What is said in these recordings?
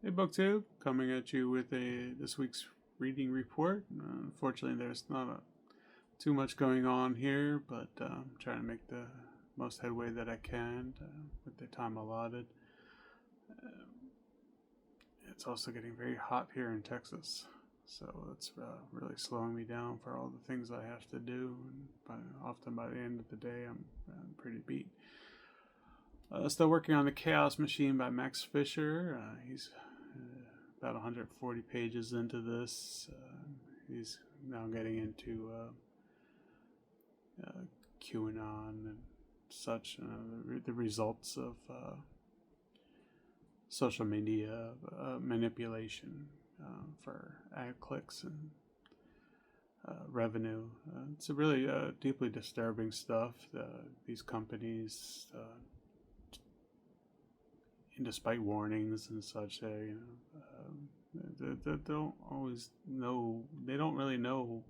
Hey, Booktube, coming at you with this week's reading report. Unfortunately, there's not too much going on here, but I'm trying to make the most headway that I can with the time allotted. It's also getting very hot here in Texas, so it's really slowing me down for all the things I have to do. And often by the end of the day, I'm pretty beat. Still working on the Chaos Machine by Max Fisher. He's about 140 pages into this. He's now getting into QAnon and such, the results of social media manipulation for ad clicks and revenue. It's a really deeply disturbing stuff. These companies, despite warnings and such, they don't always know. They don't really know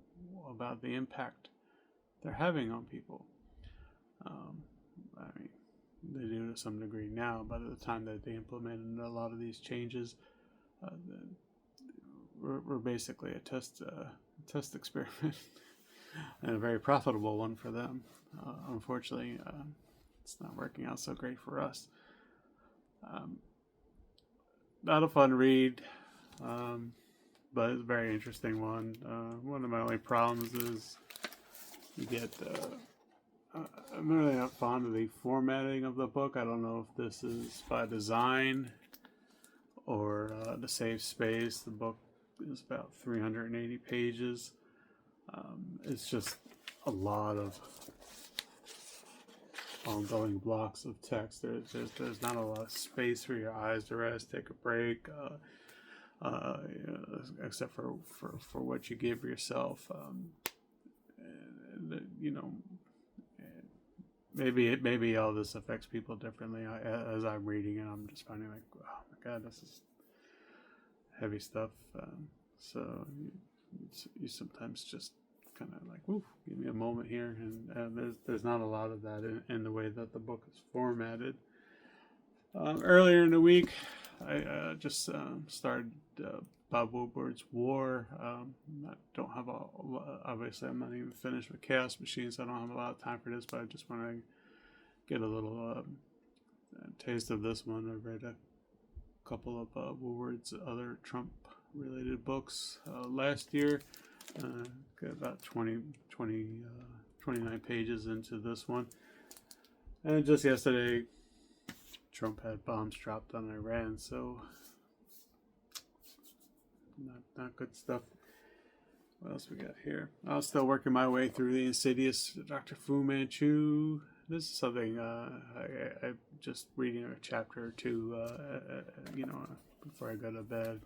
about the impact they're having on people. I mean, they do to some degree now, but at the time that they implemented a lot of these changes, uh, we're basically a test experiment, and a very profitable one for them. Unfortunately, it's not working out so great for us. Um, Not a fun read, but it's a very interesting one. One of my only problems is you get. I'm really not fond of the formatting of the book. I don't know if this is by design or to save space. The book is about 380 pages. It's just a lot of ongoing blocks of text. There's not a lot of space for your eyes to rest, take a break, except for what you give yourself. And, maybe all this affects people differently. As I'm reading it, I'm just finding like, oh my god, this is heavy stuff. So you sometimes just kind of like, woo, give me a moment here, and there's not a lot of that in the way that the book is formatted. Earlier in the week, I just started Bob Woodward's War. I don't have obviously I'm not even finished with Chaos Machine, so I don't have a lot of time for this. But I just want to get a little taste of this one. I read a couple of Woodward's other Trump-related books last year. Got about 29 pages into this one. And just yesterday, Trump had bombs dropped on Iran, so not good stuff. What else we got here? I'm still working my way through the Insidious Dr. Fu Manchu. This is something I'm just reading a chapter or two, before I go to bed.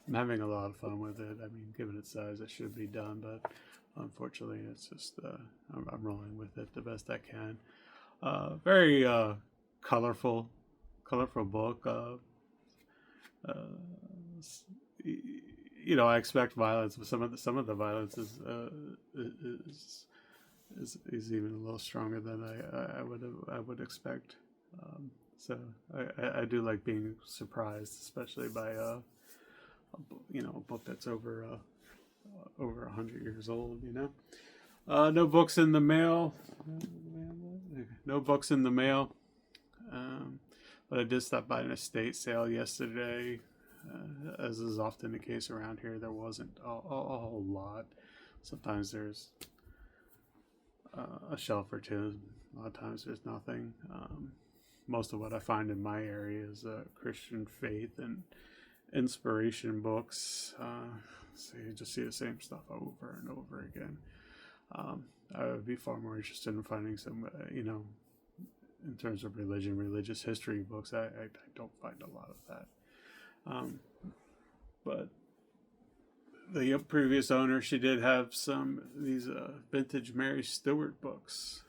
I'm having a lot of fun with it. I mean, given its size, it should be done, but unfortunately, it's just I'm rolling with it the best I can. Very colorful book. I expect violence, but some of the violence is even a little stronger than I would expect. So I do like being surprised, especially by a book that's over 100 years old. No books in the mail. No books in the mail. But I did stop by an estate sale yesterday. As is often the case around here, there wasn't a whole lot. Sometimes there's a shelf or two. A lot of times there's nothing. Most of what I find in my area is Christian faith and inspiration books. So you just see the same stuff over and over again. I would be far more interested in finding some, in terms of religious history books. I don't find a lot of that. But the previous owner, she did have these vintage Mary Stewart books.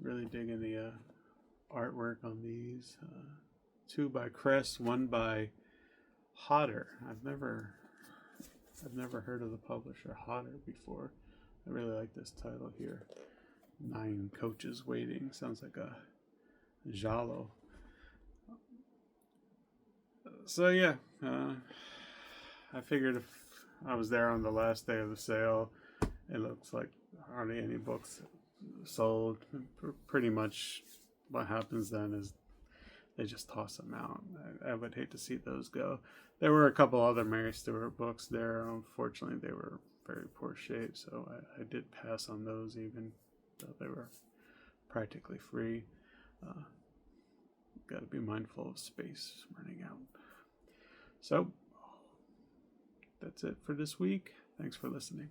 Really digging the artwork on these. Two by Crest, one by Hodder. I've never heard of the publisher Hodder before. I really like this title here. 9 Coaches Waiting. Sounds like a giallo. So yeah, I figured if I was there on the last day of the sale, it looks like hardly any books sold. Pretty much what happens then is they just toss them out. I would hate to see those go. There were a couple other Mary Stewart books there. Unfortunately, they were very poor shape, so I did pass on those, even though they were practically free. Got to be mindful of space running out. So that's it for this week. Thanks for listening.